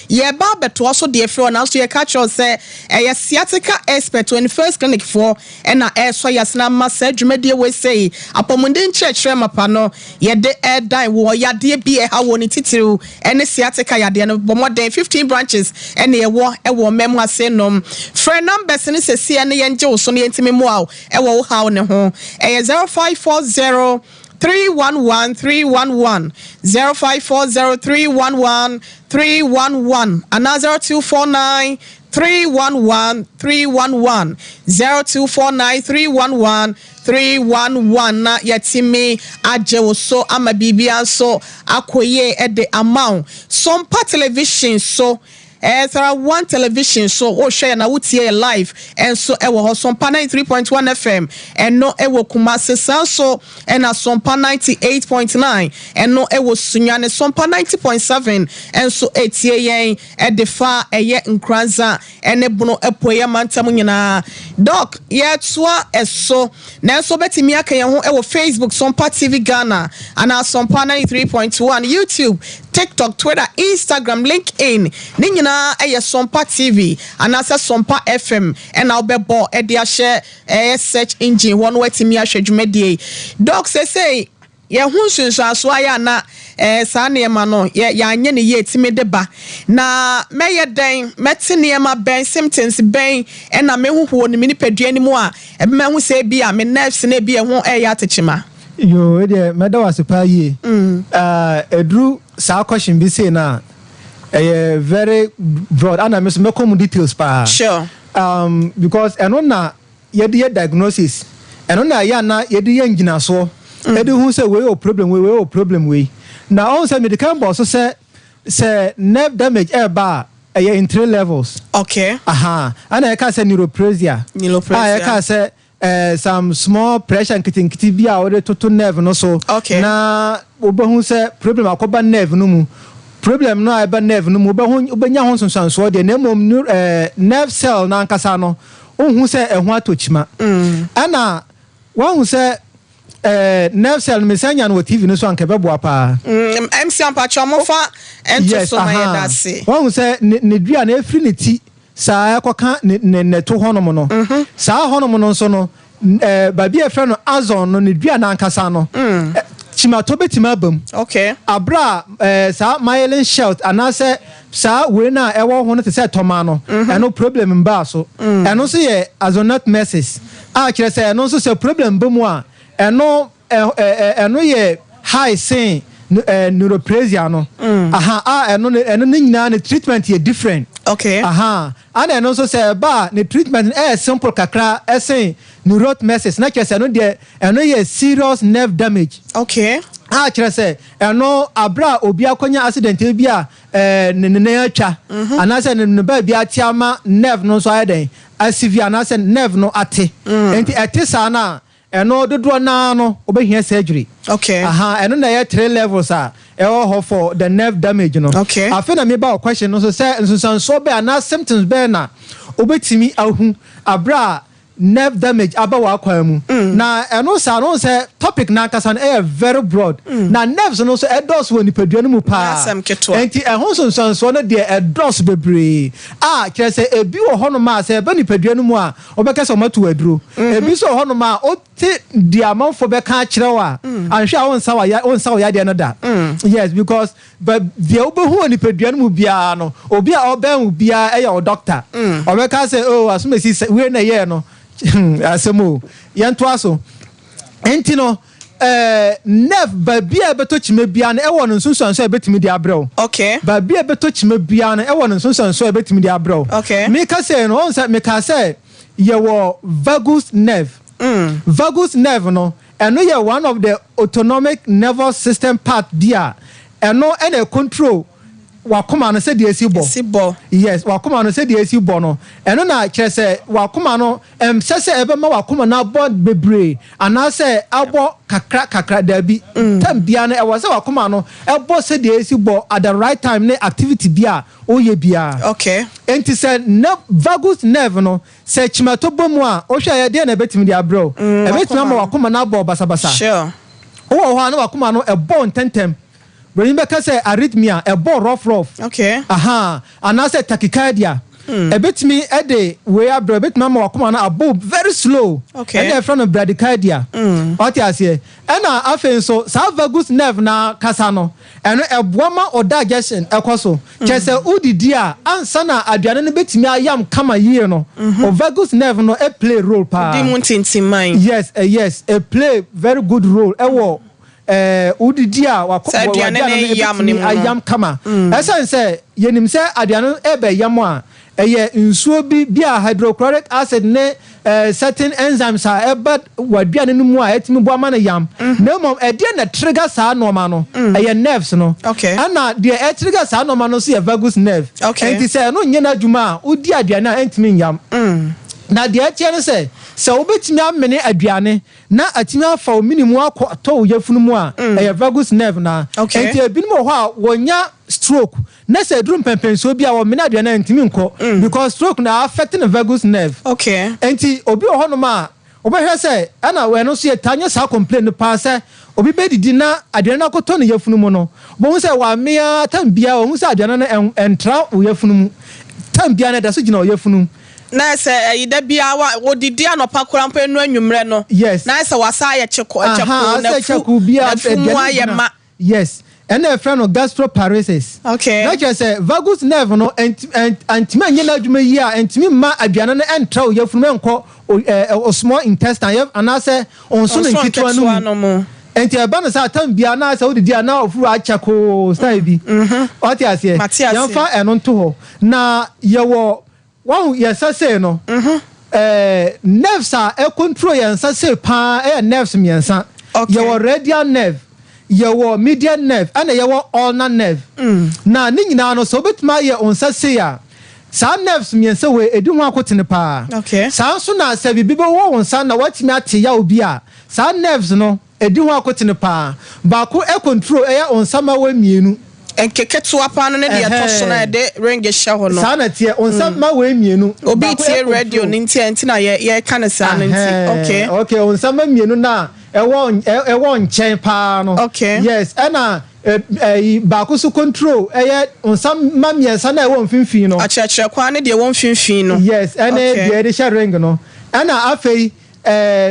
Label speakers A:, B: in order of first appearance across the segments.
A: ye ba beto also de afro now so ye catch us say a sciatica expert 21st clinic for na so yasna massa dwumade we say apomunden church mapa no ye de dan wo yade bi ha wo ni titiru ene sciatica yade no bomoden 15 branches ene ye wo memu ase nom free numbers ni sesi ene ye nje so ne yentimi mu aw e wo ha ne ho 0540 311 0540 311 and 0249 311 311 0249 311 311 na yatimi ajewo so ama bibia so akoye e de amount Sompa television so there one television so share na wutie live and so e wo Sompa 93.1 FM and no e wo Kumasi so and na Sompa 98.9 and no e wo Sunyane Sompa 90.7 and so etie yen e de fa eye nkranza ene buno epoye mantamu nyina doc ye toa eso na so betimi aka ye ho e wo Facebook Sompa TV Ghana and na Sompa 93.1 YouTube TikTok, Twitter, Instagram, LinkedIn. Ningina eye Sompa TV and asa Sompa FM and I'll be bo e dia share search engine one way timi ahwe dwumade. Doc say ye hunsunsu so aya na sa neema no ye anye ne ye timi de ba na meye den meti neema ben symptoms ben e na me huhuo ni mini padua ni mu a e be hu say bia me nerves na bia ho e ya techima
B: yo de meda wasepa yi edru sa question bi say na very broad and me come details pa
A: sure
B: because eno na ye de diagnosis eno na ya na ye de ngina so e de hu say we problem we na on say medical boss say nerve damage ba in 3 levels
A: okay
B: and I can say neuroprasia I can say some small pressure and kitty be our total nerve no so
A: okay
B: na obehu say problem akoba nerve no mu problem no aba nerve no mu obehu obenya ho sonsanso de na mom nerve cell na nkasa no ohun say ehu atochima ana wan say nerve cell me sanya no TV no so anka bebo pa
A: MC ampacho mo fa ento so my that say
B: wan say ne dua na afrinity sa akoka ne to honom no sa honom no so no ba bia frɛ no azon no ne dua na ankasa no chima to betima bam
A: okay
B: abra sa myelin shelt anase sa we na ewo ho no te se toma no eno problem mba so eno so ye azonat messes a kire se eno so se problem bam a eno ye high sin neuroprasia no eno nyina ne treatment ye different
A: okay
B: and eno so se ba ne treatment simple kakra say neurot messes na kire se no de eno ye serious nerve damage
A: okay
B: kire se eno abra obi akonya accident bi a ne atwa anase ne ba bi atiama nerve no so ayeden asivia anase nerve no ate enti etisa na eno dodo na no obehia surgery
A: okay
B: eno na ye 3 levels for the nerve damage no
A: okay
B: I feel na me ba question no so say so be na symptoms be na obetimi ahu abra nerve damage aba wa kwa mu na eno sa no say topic na kasa na very broad na nerves no so edos woni padua no mu pa enti ehon so no de edos bebre kire say ebi wo hono ma say ba ni padua no mu a obeka so matu aduro ebi so hono ma o te di amanfo be ka kire wa anhwe a won sa ya de no da yes because but the obehu oni padua no mu bia no obi a oben bia o doctor obeka say oh asumesi we na ye no asemo yanto aso enti no nerve ba bia beto chime bia na ewo no nsunsuanso ebetimi di abrɛw
A: okay
B: ba bia beto chime bia na ewo no nsunsuanso ebetimi di abrɛw
A: okay
B: me ka say no on say me ka say ye wo vagus nerve vagus nerve no eno ye one of the autonomic nervous system part dia eno ene control wakoma no se de esibo yes wakoma no se de esibo no eno na kire se wakoma no sese ebe ma wakoma na bod bebre ana se abo kakra dabi tam bia na e was wakoma no ebo se de esibo at the right time na activity bia oye bia
A: okay
B: enti se vagus nerve no se chimato bomu a o hwa ye de na betimi de abro e betimi ma wakoma na abo basabasa
A: sure
B: o ho na wakoma no ebo ntentem When you say arrhythmia, a ball rough.
A: Okay.
B: And I said tachycardia. A bit me a day where a bit mama come on a bob very slow.
A: Okay.
B: And they're from a bradycardia. What I say? And I feel so vagus nerve na casano. And a woman or digestion, a coso. Just a udi dear, and sana adiana bit me a yam come a year no. Or vagus nerve no a play role pa.
A: Demon in mind.
B: Yes, a play very good role. A war. Udi dia wa yam kama. As I say, yenim say adiano ebe yamwa. Nsuo bi hydrochloric acid ne certain enzymes are but waduane no mu a etimi bo ama na yam. Na mom e na trigger sa normal no. Nerves no.
A: Okay.
B: Ana de trigger sa normal no so ye vagus nerve.
A: Okay.
B: Enti say no nye na adwuma a udi aduane a entimi yam. Na de atie no say so obetimi amene aduane na atimi afa o minimum akọ yafunu mu a vagus nerve na. Enti ebinimo ho a wonya stroke na say drum pempenso bia wo mena aduane antimi nko because stroke na affecting the vagus nerve.
A: Okay.
B: Enti obi ho no ma obehwe say ana we no so yetanya sa complain no pa say obi bedidi na aduane akoto ne yafunu mu no bo hu say wa mea tambia wo hu say aduane na entra wo yafunu mu tambia na da so gina wo yafunu.
A: Na say ida bia wo didi anopa korampa enu anwumre no.
B: Yes.
A: Na say wasa ya cheko na
B: fu bia
A: aduane.
B: Yes. And a friend of gastroparesis.
A: Okay.
B: Not just say vagus nerve no and me nyina dwuma yi a entimi ma aduane no entra o yafunu enko o small intestine and I say on so nkitwa no mu. Enti eba no sa tam bia na say odidi na ofuru achako style bi. What you say? Yamfa eno nto ho. Na yewo wan yesa say no. Nerves are control yesa say pa nerves miensa. Yewo radial nerve. Your median nerve and your ulnar nerve. Na ni nyina no so betuma ye onsa se ya. Sa nerves miense we edu ho akotene pa.
A: Okay.
B: Sa so na se bibi wo onsa na watimi ate ya obi a. Sa nerves no edu ho akotene pa. Ba ko control onsa ma wa mienu.
A: Enkeketu apa no ne de toso na de ring hye ho no.
B: Sa na tie onsa ma wa mienu.
A: Obi tie radio ni nti na ye ka ne sa nti. Okay.
B: Okay, onsa ma mienu na ewon chen pa no.
A: Okay.
B: Yes, ana bakusu control onsam mamiensa na ewon finfin no.
A: Achechre kwa ne de won finfin no.
B: Yes, ene de share ring no. Ana afei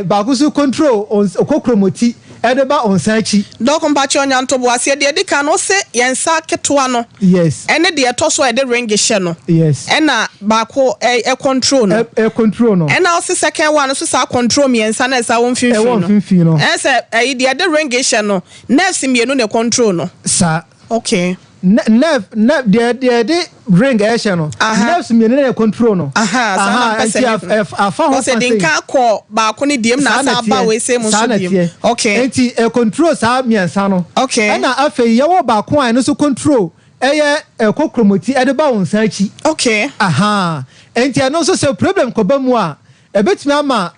B: bakusu control okokromoti edeba onsachi.
A: Dokum pachi onyanto bo ase de ka no se yensa ketwa no.
B: Yes.
A: Ene de toso e de ring hye no.
B: Yes.
A: Ena bako control no.
B: Control no.
A: Ena also second one so sa control miensa na sa won finfin no.
B: Won finfin no.
A: Ese de ring hye no. Nerves mienu ne control no.
B: Sa.
A: Okay.
B: Nerve de ring hye no. Nerves mienu ne control no.
A: Afa se din ka ko ba ko ni diem na sa ba we se mo so diem. Okay.
B: Enti control sa miensa no.
A: Okay.
B: Ena afei ye wo ba ko an no so control kokromoti edeba onsa chi.
A: Okay.
B: Enti ano so se problem ko ba mu a ebetumi ama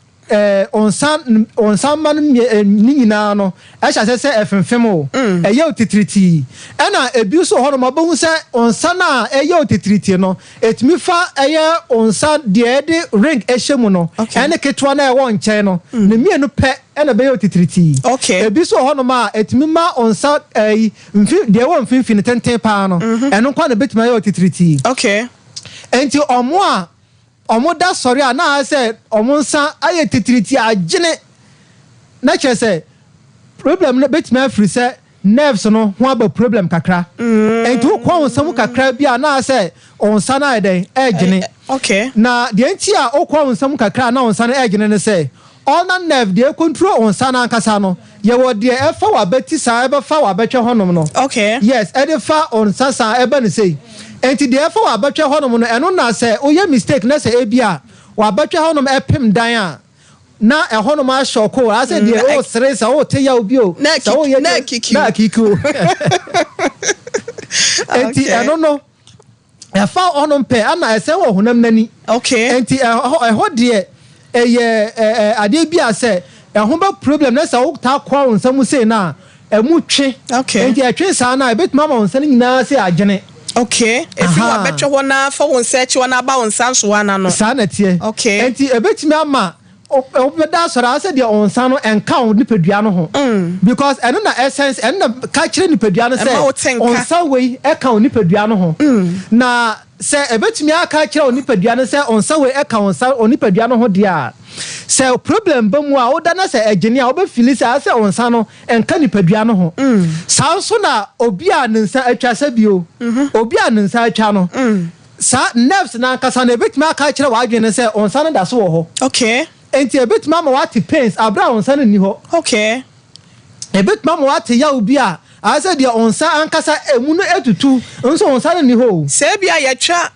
B: onsan man ni nyina no ehya se efemfem o eye otitriti ena ebi so ho no mabu se onsan na eye otitriti no etumi fa eye onsan de ring ehyemu no ene ketwa na e won nchen no ne mienu pe ena be otitriti.
A: Okay.
B: Ebi so ho no ma etumi ma onsan de won finfin tenten pa no eno kwa na betuma eye otitriti.
A: Okay.
B: Enti omo da sorry na say omo nsa aye titiriti agene na che say problem na betime free say nerves no ho aba problem kakra enti ko onsa mu kakra bia na say onsa na eden agene.
A: Okay.
B: Na de enti a okwa onsa mu kakra na onsa na agene ne say ulnar nerve de control onsa na nkasa no ye wo de e fa wa beti sa e ba fa wa betwe honom no. Okay. Yes, e de fa onsa sa e ba ne say enti therefore abatwe honom no eno na se oye mistake na se ebia wa abatwe honom epem dan a na honom a shoko a se de o stress o te ya obi o
A: sa o ye na
B: kiku enti eno no e fa honom pe ana ese wo honam nani. Okay. Enti ho de eye ade bia se ho ba problem na se o ta kwa onsam se na emu twe. Okay. Enti atwe sa na ebetuma ma onsan nyina se agene. Okay. If you are better one for one search one about on Sansuana no. Sanity. Okay. Enti ebetimi ama obeda so ra say de onsa no enka on nipadua no ho because eno na essence eno na ka kire nipadua no say onsa we eka on nipadua no ho na say ebetumi aka kire on nipadua no say onsa we eka onsa on nipadua no ho dia say problem ba mu a oda na say agene a obefili say onsa no enka nipadua no ho sanso na obi a nensa atwa sabio obi a nensa atwa no sa nerves na kasa na ebetumi aka kire wa adwene say onsa no da so wo ho
A: okay
B: enti ebetumi ma what pains abra onsa no ni ho
A: okay
B: ebetumi ma what ya obi a asa de onsa ankasa emu no etutu nso onsa no ni ho
A: say bia ya twa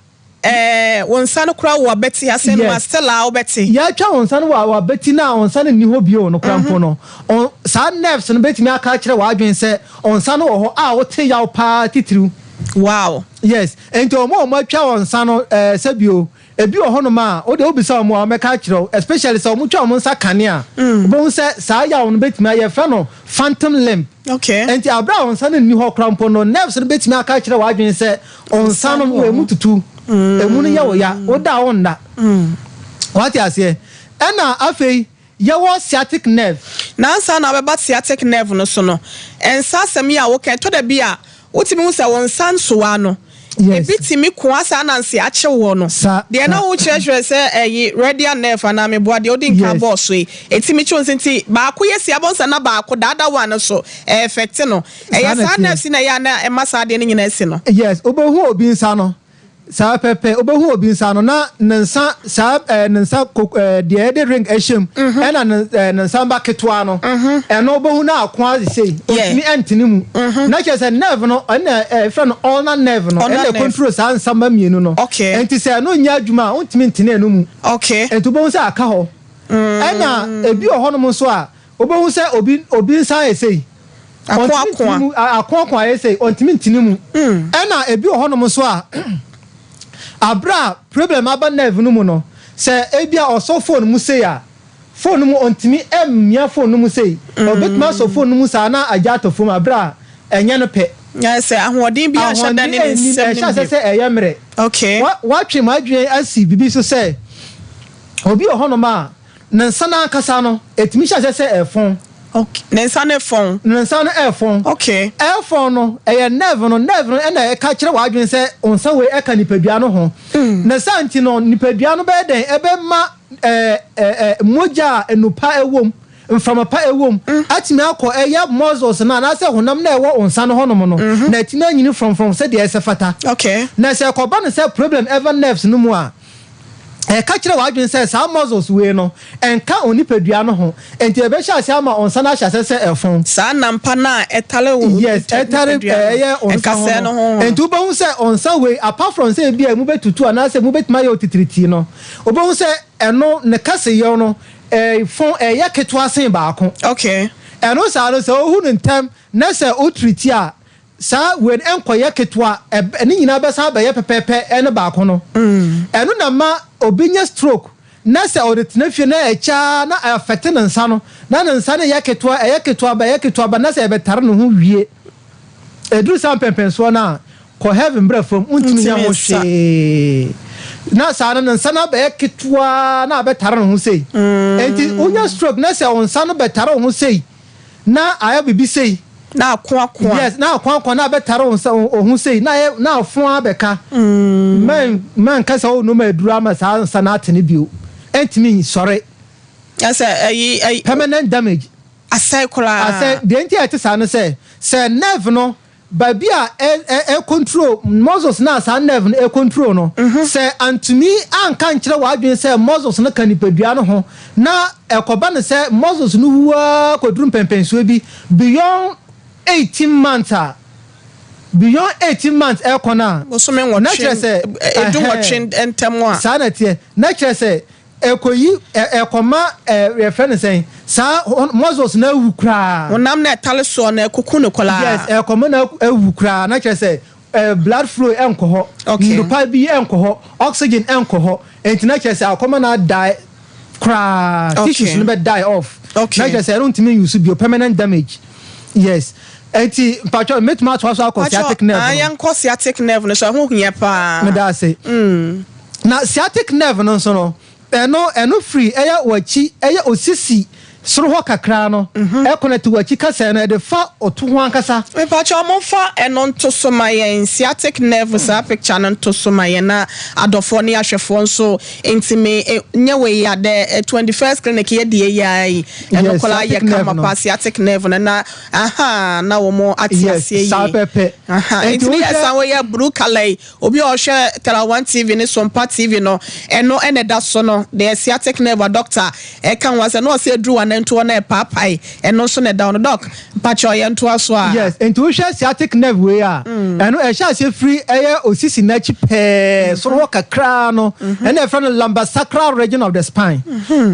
A: onsa no kura wo beti ase no stella wo beti
B: ya twa onsa no wa beti na onsa no ni ho bio no krampo no sa nerves no betumi aka kire wa adwen say onsa no wo ho a wo te ya pa titiriu
A: wow
B: yes enti omo atwa onsa no sabio ebi ohono ma o de obisa omo ameka kire especially so omo twa omo nsa kane a bo say sa ya won betumi aye fa no phantom limb
A: okay
B: enti abra onsa no ni ho krampo no nerves no betumi aka kire wa adwen say onsa no we mututu emu no ya wo ya o da onda what you say na afei ya wo sciatic nerve
A: na nsa na be sciatic nerve no so no ensa semi a wo kan to da bia wotimi hu se won sansoa no ebitimi ko asa na nse ache wo no de na wo chehwe se radial nerve na me boa de odin ka boss we etimi chi onti ba ko yesi abonsa na ba ko dada one so effect no sa nerve na ya na emasa de nyina esi no
B: yes obehu obi nsa no sa pepe obehu obi nsa no na nsa sa nsa de ring ehim ena nsa ba ketwa no eno obehu na akwa sei otimi entini mu na chese nerve no na friend no ulnar nerve no ena control sa nsa ma mienu no enti se no nya adwuma otimi ntini enu mu
A: okay
B: enti obehu se aka ho ena ebi ohono mu so a obehu se obi nsa esei akwa esei otimi ntini mu ena ebi ohono mu so a abra problem aba nerve no mu no se ebia oso phone mu sei a phone mu ontimi emia phone mu sei obetuma so phone mu sa na ajato phone abra enye no pe
A: yes ahoden bi a shada ne nsem
B: se eyemre
A: okay
B: what twe madwen asi bibi so se obi ohono ma na nsana akasa no etimi sha se efon
A: okay nensa na efon okay
B: efon no nerve no na e ka kire wa adwen se onsa we e ka nipadua no ho na santi no nipadua no be den e be ma moja enupa ewom mfamapa ewom atimi akọ muscles na se honam na ewo onsa no honom no na atimi anyini from se de esefata
A: okay
B: na se ko ba no se problem ever nerves no mu a ka kire wa adwen say sa muscles we no enka onipadua no ho enti e be sha ase ama onsa na sha se efon
A: sa nampa na etale wo
B: yes etare onsa no ho enti wo hu say onsa we apart from say bia mu betutu ana say mu betima ye otitriti no wo hu say eno ne kase ye no fon ye keto asen baako
A: okay
B: eno sa no say ohu ntem na say otriti a sa when enkoye ketwa eni nyina be sa be ye pepepe ene baako no eno na ma obinya stroke na se odetena fie na echa na affect na nsa no na nsa ne yaketwa ba na se be tare no ho wie eduru sam pempenso na ko heaven brafom untimi ya ho hwe na sa na nsa na be yaketwa na be tare no ho sei enti onya stroke na se onsa no be tare ho sei na aya bibi sei
A: na akwa
B: yes na akwa na betara ohun sei na afun abeka man kasa o no ma dura ma sa na atene bio entimi sorry
A: yes
B: permanent damage
A: asai
B: the entire tisa no say nerve no baby a control muscles na sa nerve no control no say antumi anka nkire wa adwen say muscles no kanipadua no ho na ekoba no say muscles no wuwa kodrum pempenso bi beyond 18 months beyond 18 months ekona
A: so me won say edu watching entemwa
B: sanate na kire say ekoyi ekoma reference say sa muscles na wukra
A: wonam na etale so na ekuku ne kola
B: yes ekoma na wukra na kire say blood flow enko ho ndupa bi enko ho oxygen enko ho entina kire say akoma na die cry tissues no be die off na kire say don't mean use bio permanent damage yes enti pacho metma to so sciatic nerve
A: ayan sciatic nerve no so ho hia pa
B: me da say na sciatic nerve no so no eno free eya wachi eya osisi soro ho kakra no e connect wachi kasa na de fa oto ho ankasa
A: me pa cha mo fa eno nto so mayen sciatic nerve sa picture no nto so mayen na adofo ne ahwefo nso entime nya we ya de 21st clinic ye de yai eno kola ye kama pa sciatic nerve na na wo mo atiasie yi entime yesa we ya blue color obi o hwe Tera1 TV ne Sompa TV no eno ene da so no the sciatic nerve doctor e kan was no say dru nto na papai eno so ne down doc pacho ye nto aso a
B: yes ento hwe sciatic nerve we a eno e sha se free eye osisi na chi pe so ro kakra no eno e from the lumbar sacral region of the spine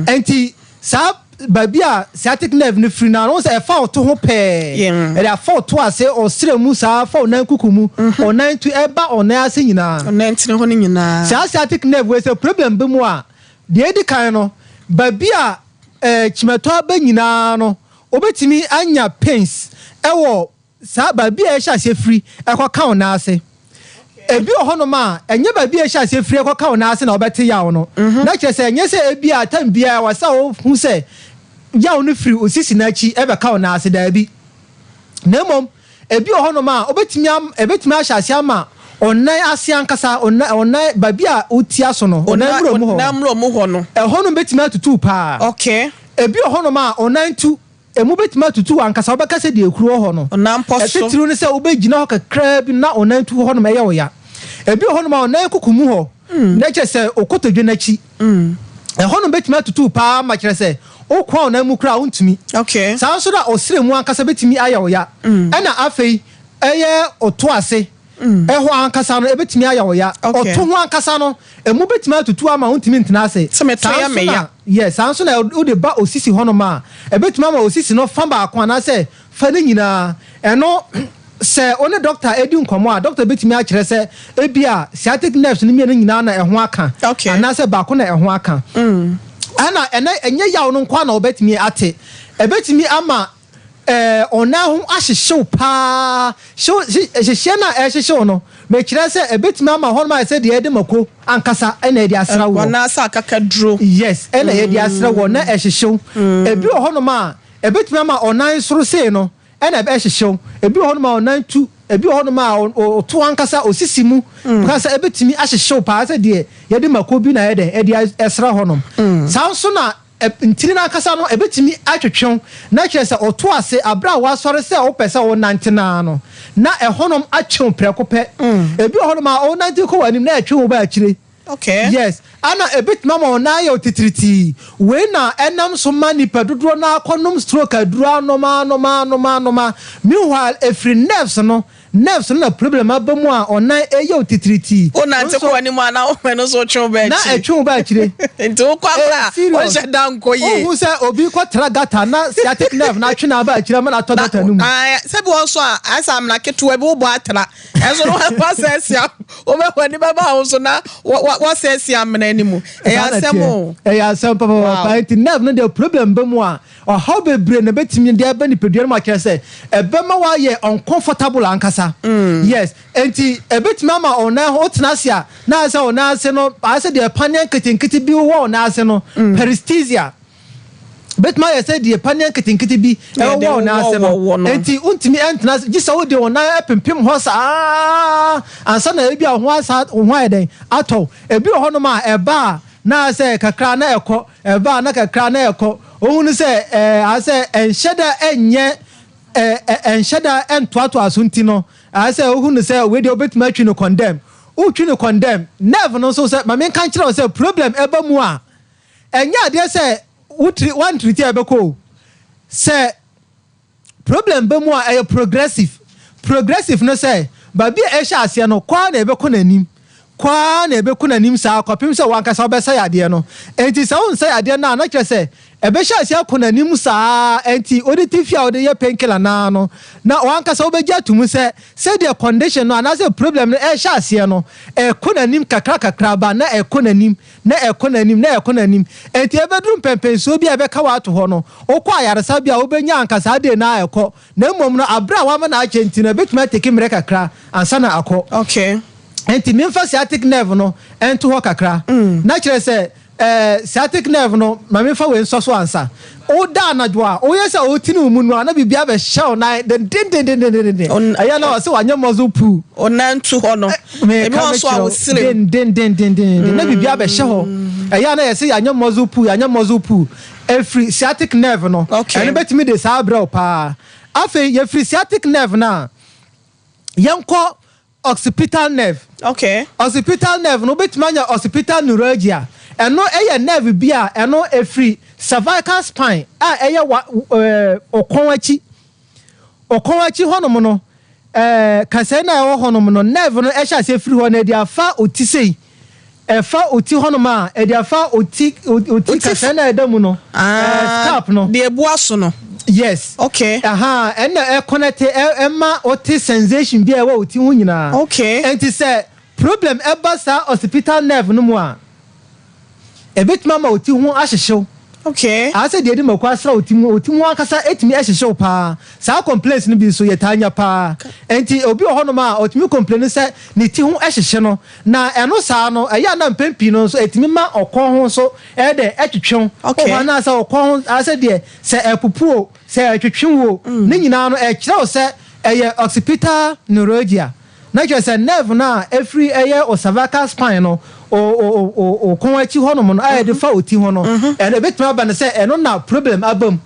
B: enti sa babia sciatic nerve ne free na no se fa to ho pe e da fa to ase o sire mu sa fa onan kukumu onan to eba onan ase nyina
A: onan tine ho ne nyina
B: sciatic nerve we se problem be mu a de edi kan no babia chimeto ba nyina no obetimi anya pains ewo sa ba bia e sha se free ekoka ona ase ebi ohono ma enye ba bia e sha se free ekoka ona ase na obete yawo no na kire se enye se ebi atam bia wa sa hu se yawo no free osisi na chi e be ka ona ase da bi na mom ebi ohono ma ebetimi asha se ama onai ase ankasa onai babia utia so no onai
A: mro mu ho no
B: ehono betimi atutu pa
A: okay
B: ebi ohono ma onai tu emu betimi atutu ankasa obeka se de ekuru ho no
A: onam poso
B: etitiru ne se obegina ho kakra bi na onai tu ho no me ye wo ya ebi ohono ma onai kukumu ho na che se okotodwe na chi ehono betimi atutu pa ma kire se okwa onai mu kra untumi
A: okay
B: sa so da osire mu ankasa betimi aya wo ya na afei eye oto ase ho ankasa no ebetimi ayawo ya oto ho ankasa no emu betimi atutu ama untimi ntena ase yes anso na o de ba osisi hono ma ebetimi ama osisi no fa ba akwa na se fa ne nyina eno se one doctor edi nkomo a doctor betimi a kire se ebia sciatic nerves ni mienu nyina na ho aka ana se ba ko na ho aka ana enye yawo no nkwa na obetimi ate ebetimi ama ona ho ahyehyew pa hye na hyehyyew no me kire se ebetimi ama ho ma se de ede mako ankasa ena ede asra wo
A: na sa kakadro
B: yes ena ede asra wo na hyehyyew ebi ho no ma ebetimi ama onan soro se no ena be hyehyyew ebi ho no ma onan tu ebi ho no ma to ankasa osisi mu because ebetimi ahyehyew pa se de ede mako bi na ede asra ho no sanso na ntiri na akasa no ebetimi atwetwon na kire se oto ase abra wa sore se o pese o nantena no na ehonom atwew prekope ebi ohonom a o nanti ko wanim na atwew ba akire
A: okay
B: yes ana ebetimi ma ona ya otitriti we na enam so mani pedodro na akonom stroke aduru anoma meanwhile every nerves na problem abamu a ona eye otitriti
A: o na nte ko wani mu ana o meno so twe ba
B: na atwew ba akire
A: nti o kwa bra o she dan ko ye
B: o hu se obi ko tragata na sciatic nerve na atwe na ba akire ma na to data nu
A: se bi won so a asam na keto ebi wo bo atra enso no wa sesia o be wani ba ba ho so na wa sesia mena animu
B: ya asem papa nti nerve no the problem ba mu a how be brain na betimi de ba ni pedua ma kire se ebe ma wa ye uncomfortable ankasa yes enti ebetimi ama ona ho tenasia na ase ona ase no ase de panian ketinkiti bi wo ona ase no paresthesia betma ye say de panian ketinkiti bi e wo ona ase no enti untimi entena gisa wo de ona pempem ho sa ansa na ebi ho asa ho eden ato ebi ho no ma eba na ase kakra na ekọ eba na kakra na ekọ ohunu se ase enhyeda enye enhyeda entoato asunti no ase ohunu se we de obetuma atwi no condemn utwi no condemn nerve no so se ma me kan kire se problem eba mu a enya ade se utri one treat ebeko se problem be mu a progressive no se ba bi e sha ase no kwa na ebeko nanim sa kopim se wankasa obesa yade no enti sa won say ade na kire se ebe sha ase akonanim sa enti oditifia ode ye penkiller na no na wankasa obegya tumu se the condition no na se problem e sha ase no ekonanim kakra ba na ekonanim enti ebedrum pempenso bi ebeka wa to ho no okwa yaresa bia obenya ankasa ade na ekọ na mmom no abra wa ma na achenti na betuma take mre kakra ansa na akọ
A: okay
B: enti memfa sciatic nerve no ento ho kakra na kire se sciatic nerve no mame fa we nso so ansa o da anadwo a o yesa o tinu mu no na bibia be show na den aya na o se wanya mozo pu
A: onantu ho no ebi won so a wo sire
B: den na bibia be show aya na yesa anya mozo pu every sciatic nerve no and betimi de sa bra pa afi ye free sciatic nerve na yanko occipital nerve occipital nerve no betimanya occipital neuralgia eno eye nerve bia eno efri cervical spine eye okonwachi honom no kase na ewo honom no nerve no ehya se free ho na dia fa otisei efa oti honom a e dia fa oti kase na edamu no scalp no
A: de ebuaso no
B: yes and connect emma oti sensation bia ewo oti hu nyina and it say problem eba sa occipital nerve no mu a ebet mama oti hu ahyehyew ase de makwa asra oti mu akasa etimi ahyehyew pa sa complaints no bi so yetanya pa enti obi ohono ma otimi complain say ne ti hu ahyehye no na eno sa no eya na mpempi no so etimi ma okon ho so e de etwetwen o na sa okon ase de se epupuo se etwetwen wo ne nyina no e kire o se eye occipital neuralgia na je se nerve na every eye o cervical spine no o konwachi hono no aye de fa oti hono and a bit ma na say eno na problem abam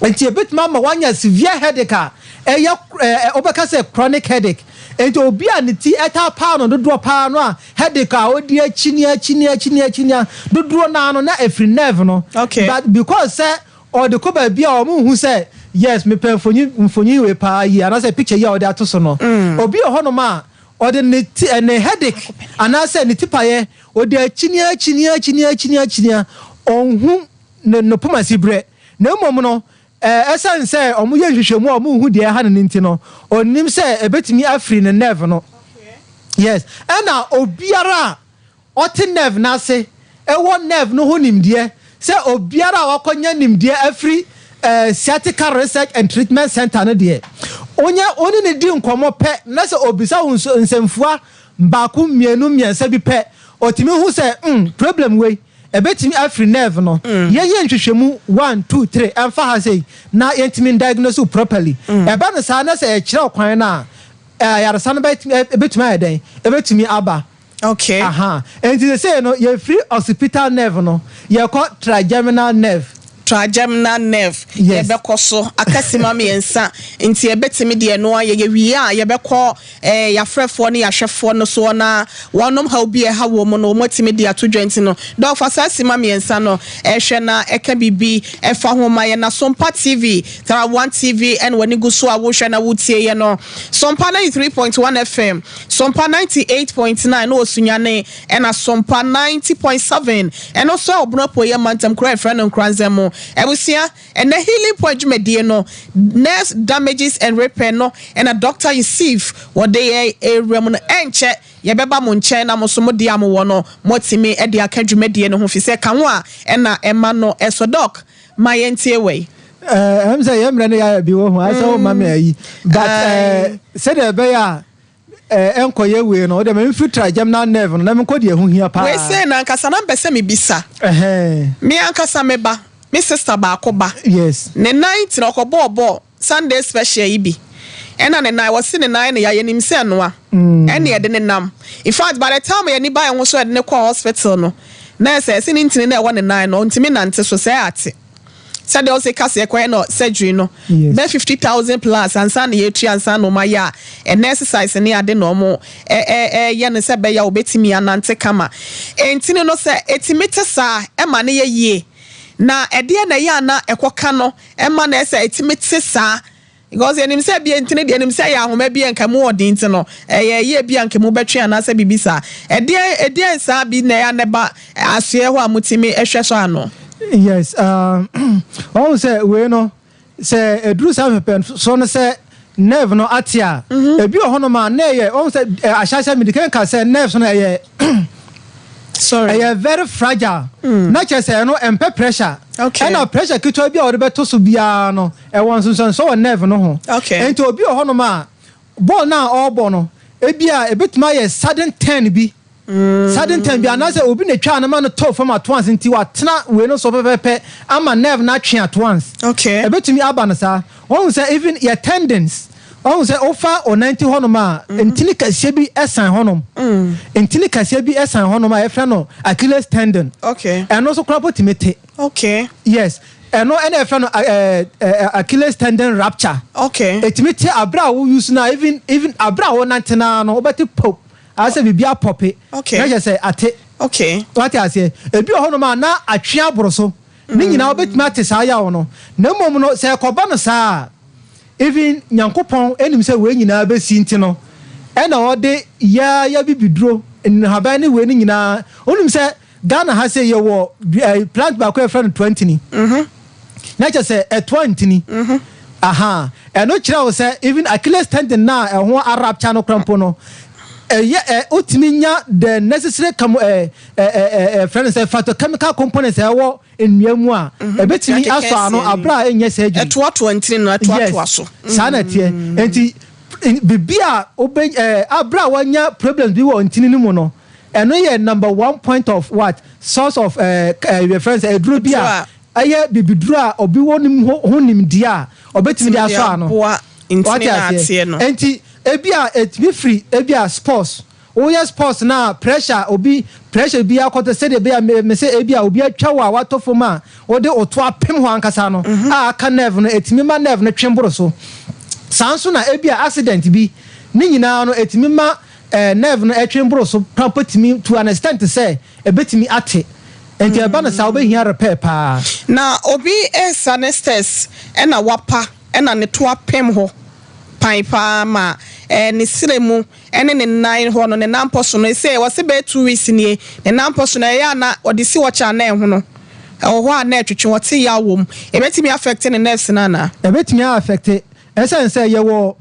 B: enti a bit ma wanya severe headache eye obeka say chronic headache enti obi aniti eta pa no do pa no a headache a odi achinia do na no na every nerve no but because say or the koba bia o mu hu say yes me pen mfonyi we pa yi ana say picture ya o de atoso no obi hono ma or the ne headache and I said nitipaye or the chinia on no pomasi bre no momo esan say omuye hwehwemu omu de ha ne ntino onim say ebetimi afri ne nerve no yes and na obiara oti nerve na se ewo nerve no ho nimde say obiara wakonya nimde afri sciatic research and treatment center no de oni ne di nkomo pe na se obisa hu nsemfua mbaaku miensa bi pe otimi hu se problem we ebetimi afri nerve no ye nhwehwemu 1 2 3 emfa ha sei na yentimi diagnose properly eba no sa na se e kire okwan na yaresa no ebetimi ayeden ebetimi aba and they say no ye free occipital nerve no ye call trigeminal nerve
A: yebekọ so akasima miensa nti ebetimi de no ye wi a yebekọ yafrefo ne yahwefo no so na wonom ha obi ha wo mo no motimi de ato dwenti no dog fasasima miensa no ehwe na eka bibi efa homa ye na Sompa TV tara 1 TV and wani guso a wo hwe na wotie ye no Sompa 93.1 FM Sompa 98.9 no osunyane and a Sompa 90.7 and also obnopo ye mantem kra friend nkranzemo ebusia and the healing point medie no nurse damages and repair no and a doctor receive what they area no enche yebeba mo nche na mo so mo dia mo wono motimi e dia kadwumedie no ho fi se kan ho a na ema no esodok mayentie we
B: am say yemre no ya bi wo ho asa o mama ayi but said e be ya enkoye we no de me filter germinal nerve no na me kodi ehu hia pa
A: we say na nkasa na mbese me bisa me ankasa meba me sister ba akoba
B: yes
A: ne night na okobo Sunday special ibi ena ne night was ne night na ya yenim se no a ene ye de ne nam in fact by the time ye ni buy ho so de ne call hospital no na say se ne ntini na e won ne night no ntimi nante so say ate said also case e no surgery no be 50,000 plus ansa na ye tu ansa no ma ya and exercise ne ade no mo ye ne se be ya obetimi anante kama entini no se etimete sa e ma ne ye yie na ede na ya na ekoka no ema na ese etimete sa because enim se bia ntine de enim se ya ahoma bia nkamu odin ti no ye bia nkamu betwe ana se bibisa ede sa bi na ya neba asue ho amutimi ehwe so ano
B: yes all say we no say edru sa pen so no say nerve no atia ebi ohono ma na ye all say ashasha medical can say nerves no ye sorry I very fragile not just no empe pressure and pressure kitwa bia ode beto so bia no e won so nerve no ho and to obi ohono ma ball na all ball no e bia e betuma ye sudden turn bi sudden time bi anase obi na twa na ma no to from at once nti wa tena we no so pepepe ama nerve na twe at once
A: okay
B: ebetumi aba na sa won say even your tendons won say ofa o 90 honom a ntini kase bi esan honom ntini kase bi esan honom a efra no Achilles tendon
A: okay
B: and also crop timete
A: okay
B: yes and no any efra no Achilles tendon rupture
A: okay
B: etimete abra wo use na even abra wo nantena no obeti pop ase bibia pope
A: okay
B: na say ate
A: okay
B: what I say ebi honom na atwe aboroso ni nyina obetumi ate saa ya wo no na mom no say koba no saa even nyankopon enim say we nyina be si nti no e na ode ya bibiduro nhaban ni we ni nyina onim say Ghana ha say ye wo plant back e friend 20 ni na just say 20 ni aha e no kira wo say even Achilles tendon na e ho arab channel crampo no utiminya the necessary friend say phytochemical components e wo ennuamu a ebetimi aso ano abra enye say ejum
A: eto ntini no eto aso
B: sana tie enti bibia abra wanya problems bi wo ntini ni mu no eno ye number 1 point of what source of your friends eduru bia aye bibiduru a obi wonim honim dia obetimi dia aso ano ntini na atie no enti ebia etimi free ebia sports oya sports na pressure obi pressure bi akoto say de bia me say ebia obi atwa wa watofo ma ode oto apem ho ankasa no aka nerve no etimi ma nerve no twemboro so sanso na ebia accident bi ni nyina no etimi ma nerve no etwemboro so property to understand to say ebetimi ate enti eba na sa obehia repair pa
A: na obi anesthesia ena wapa ena ne to apem ho paipa ma ni siremu ene ne nine ho no ne namposo no say wo se be 2 weeks nie ne namposo no ya na odisi wo cha na ho no ho a na twetwe wo te ya wom ebetimi affect ne nerves na na
B: ebetimi affect essence ye wo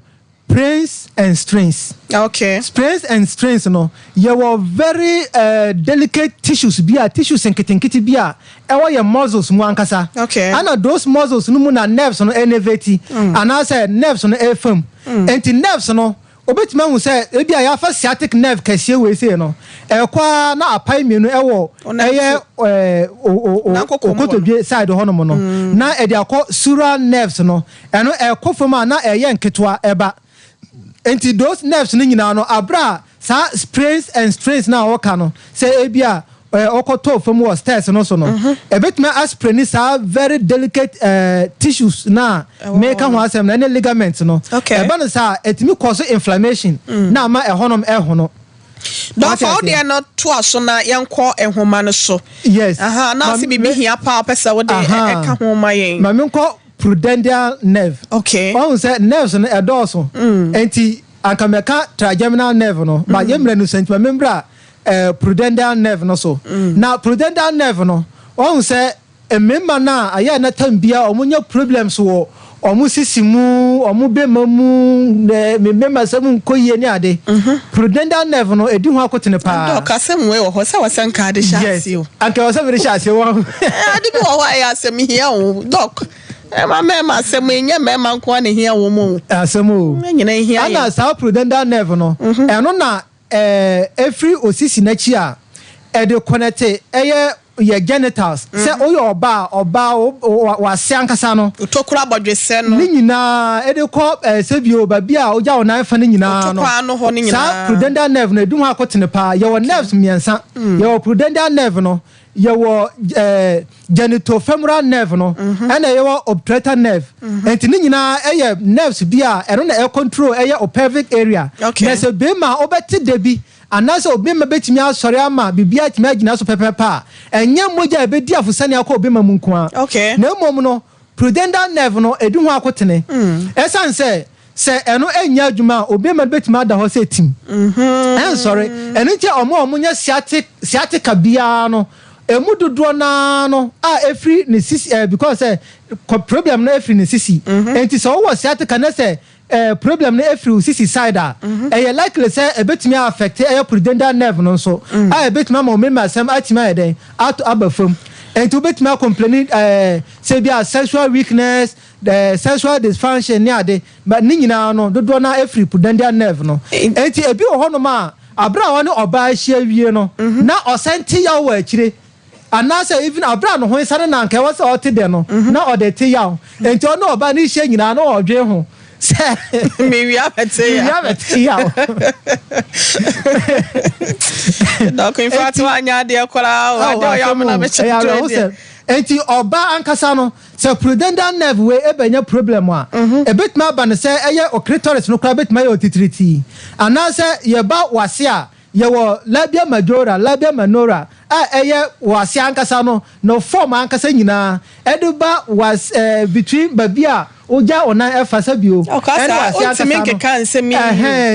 B: sprains and strains
A: okay
B: sprains and strains no ye wo very delicate tissues bia tissues nketinketi bia e wo ye muscles mu ankasa
A: okay
B: and those muscles no mu na nerves no enervate and I say nerves no e fam enti nerves no obetimi hu say e bia ya fa sciatic nerve kase we say no e kwa na apai mienu e wo eye okotobie side hono no na e de akọ sural nerves no eno e kofoma na eye nketwa eba enti those nerves ni nyina no abra sa sprains and strains na oka no say e bia okoto from was stairs no so no ebetime aspirin sa very delicate tissues na make ho asem na ligaments no eba no sa etimi cause inflammation na ma ehonom ehono
A: don't for there not to aso na yenko ehoma no so
B: yes
A: na se bibi hia pa pesa wo de eka homa yen
B: ma me nko prudendial nerve
A: okay
B: one say nerves no edoso enti ankameka trigeminal nerve no ba yemre no senti ma membra prudendial nerve no so na prudendial nerve no one say emema na aya na tambia omunya problems wo omu sisimu omu bemamu memema sam koye ni ade prudendial nerve no edi ho akotene pa
A: doc asem we wo ho se wasanka ade shasi o
B: anka wasem re shasi wo
A: ade bi wo wa ya asem hia o doc mema asem enye mema nko na hia wo mu
B: asem o
A: nyina hia
B: ana sa prudendial nerve no eno na every osisi na chi a e de connect your genitals say oyo oba wa se ankasa no
A: utokura abodwese no
B: ni nyina e de ko sebio ba bia oja wona fa ni nyina no
A: utokwa no ho ni nyina
B: sa prudendial nerve na du ho akotene pa your nerves miensa your prudendial nerve no your genitofemoral nerve no and your obturator nerve and ni nyina nerves bia e no na control pelvic area na se be ma obeti debi anase obema betimi asori ama bibia timi agina so pepepa enya moja ebedi afusane akọ obema mu nko
A: okay
B: na mom no prudendial nerve no edu ho akotene esanse se eno enya adwuma obema betimi ada ho se tim sorry eno ntia omo nya sciatica bia no emu dodo na no every ne sisi because problem na every ne sisi enti so wo sciatica na se problem na every sisi side likely say ebetimi affect prudendial nerve no so ebetimi ma o asem atima eden out abafam enti obetimi complain say bia sexual weakness the sexual dysfunction ni ade but ni nyina no dodo na every prudendial nerve no enti ebi ho no ma abra woni oba ahia wie no na osenti ya wo akire anasa even abra no ho sare na nka wo se otede no na odete ya enti ono oba ni hia nyina na odwe ho se
A: me wi abete ya Doc in fact anya de kwara wa de ya mo na be che
B: enti oba ankasa no se pudendal nerve we ebenya problem a ebetma ba ne se eye clitoris no kra betma ye otitriti anase ye ba wase a ye wo labia majora labia minora a eye wase ankasa no form ankasa nyina eduba was between babia oja ona efasa bio
A: wase make kan se mi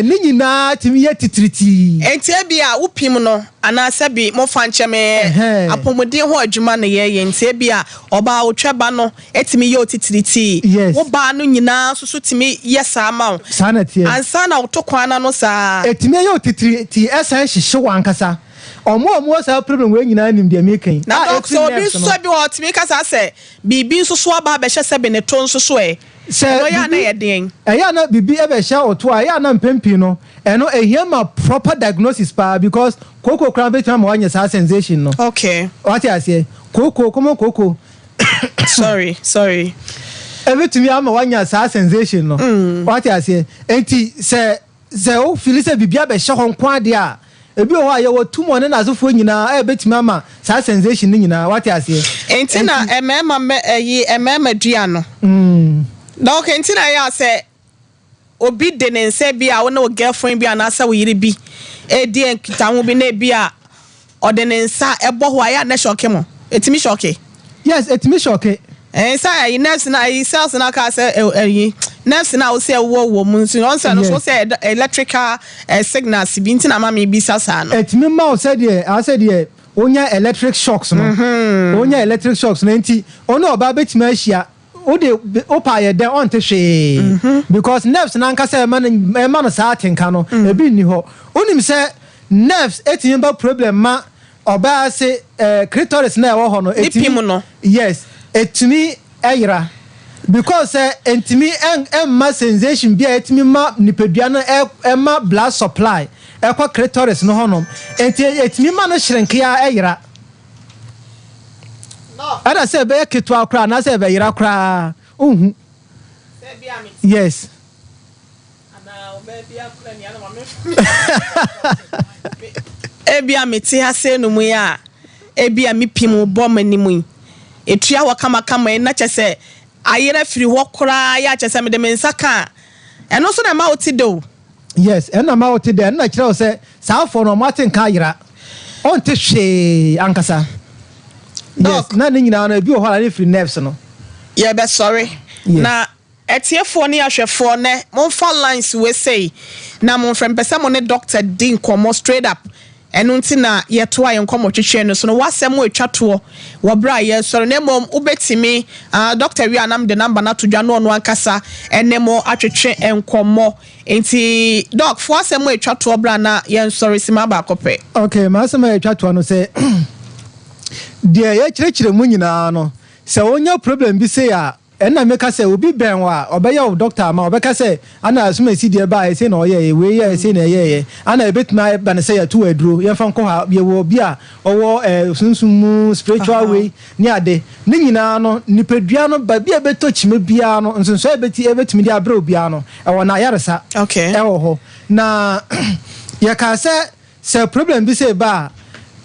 B: ni nyina timi ye titriti
A: enti bia upim no anase bi mo fanche me apomodin ho adwuma ne ye enti bia oba otweba no etimi ye otitriti wo ba no nyina susu timi yesa ma
B: sanati
A: ansa na otokwana no sa
B: etimi ye otitriti esa hihye wankasa omo sa problem we nyina nim de mekan
A: na so bi so bi otimi kasa se bibi nsusu aba be hye se be ne to nsusu no ya na ye den
B: ya na bibi e be hye oto a ya na mpempi no eno ehia proper diagnosis pa because koko kran be tama wanya sa sensation no
A: okay
B: what you say koko
A: sorry
B: everything am wanya sa sensation no what you say enti se o feel say bibi be hye ho kwa de a ebi o wa ye wo tumo ne na azofo nyina e betimi ama sa sensation nyina what you say
A: enti na emema dua no Doc enti na ya say obi de ne nse bi a wo na girlfriend bi anasa wo yiri bi e di enkita ho bi na bi a o de ne nsa ebo ho aya na shock mo etimi shock
B: yes etimi shock
A: say ayi nerves na ayi cells na ka say ayi nerves na wo say wo mu nso on say no so say electrical signals bi ntina ma me bi sasa no
B: etimi ma o say de I say de onya electric shocks no onya electric shocks no enti ono oba betimi ahia o de opa ye de on te hwe because nerves na nka say man no sa atenka no ebi ni ho onim say nerves etimi ba problem ma oba say clitoris na wo ho no
A: etimi no
B: yes etimi eyra because entimi ma sensation bia etimi ma nipadua no ma blood supply ekwa clitoris no honom etimi ma no shrink ya eyra no ada say be keto akra na say be yira kra say bia me yes ana obe bia kra ni ana ma
A: e bia me ti ase no mu ya e bia me pim bo manimu etua wakama na chese ayere firi ho kora ya chese me de mensaka eno so na ma otido
B: yes ena ma otido na kire o se sa afo no matin ka yira on te hwe ankasa yes na ni nyina na bi o hala ni firi nerves no
A: ye be sorry na etiefo ni ahwefo ne monfa lines we say na monfrem pese mo ne doctor din komo straight up enu nti na yeto aye nkomo twetwe no so no wasem etwato wo bra ye soro na mom ubetimi doctor wi anam de number na todwa no no ankasa enemo atwetwe enkomo enti doc fo asem etwato bra na ye soro sima ba kope
B: okay ma asem etwato no se de ye kirekire mu nyina no se wonya problem bi se ya enna meka se obi ben wa obeya o doctor ma obeka se ana asuma si de ba se na oye we ye se na ye ana ebetima ba ne se ya tu aduro ye fa nko ha ye wo bi a owo sunsumu spiritual way ni ade ni nyina no nipadua no ba bi ebeto chime bia no nsonso ebetimi de abra obi a no e wo na yaresa
A: okay
B: e wo ho na ye ka se problem bi se ba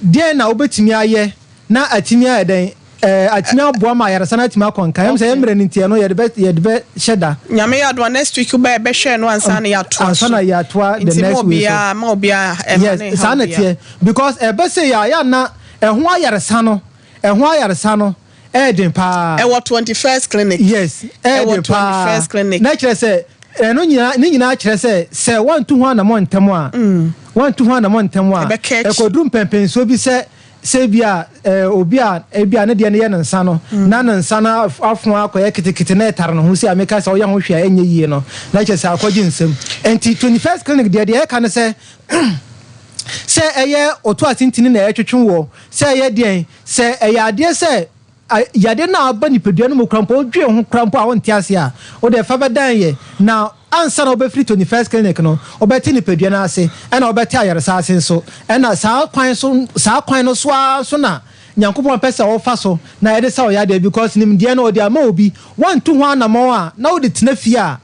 B: de na obetimi aye na atimi aden atimia boa ma yara sana atimia konka yam say emre ntia no ye de sheda
A: nyame ya do next week ba be hwe no ansa na ya to
B: ansa na ya to the next week
A: ma obia
B: yes sana tie because be say ya na ehun ayaresa no edin pa
A: e what 21st clinic
B: yes edin pa
A: 21st clinic
B: na kire say no nyina kire say want to ho na mo ntem a want to ho na mo ntem a e kodrum pempenso bi say bia obi a bia ne de ne ye nsa no na nsa na afo akoye kitikiti na etare no ho si ameka say oya ho hwe enye yie no na che say akoji nsem enti 21st clinic de e ka ne say eye oto atintini na etwetwe wo say eye de say eye ade say yade na aba ni pedua no mu krampo odwe ho krampo a wonte ase a o de fa bedan ye na ansa na obefri 21st clinic no obeti ni pedua na ase na obeti ayaresa ase so na saa kwan no so na nyankopon pesa wo fa so na ede sa oyade because nimdie na odi ama obi wantu ho anamo a na odi tenafie a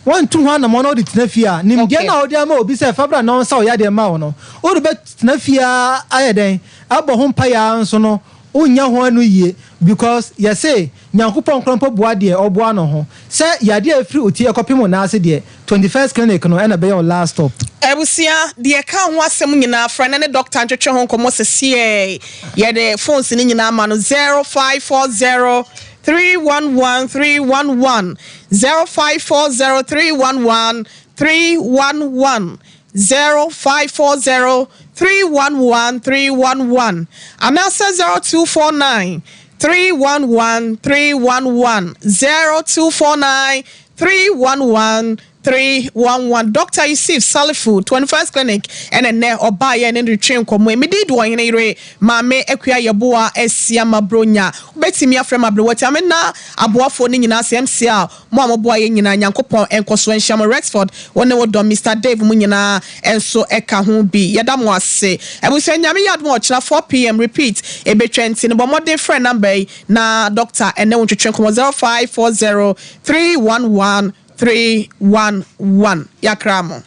B: wantu ho anamo na odi tenafie a nimdie na odi ama obi se fabra na sa oyade ma wo no odi be tenafie a ayeden abo ho mpa ya nso no unya ho anu yie because you say nyankopon krompo boa de oboa no ho say yade afiri oti ekopim na ase de 21st clinic no na be your last stop
A: ebusia de ka ho asem nyina fra na ne doctor ntwetwe ho komo sese ye de phones ni nyina ma no 0540 311 0540 311 0540 311 and answer 0249 311 0249 311 311 Dr. Yusuf Salifu 21st clinic and ne obaye and retrain komo me did one ire mame ekua yeboa esia mabronya betimi afrem abrowati amena aboafo ni nyina CMCA mo amoboa ye nyina nyankopon enkoso enham Rexford wone wo do Mr. Dave mu nyina enso eka ho bi yeda mo ase ebuso nyame yadmo ochira 4 p.m. repeat ebetwenti ne bomode friend number na doctor ene wo twetwen komo 0540 311 311 Yakramo.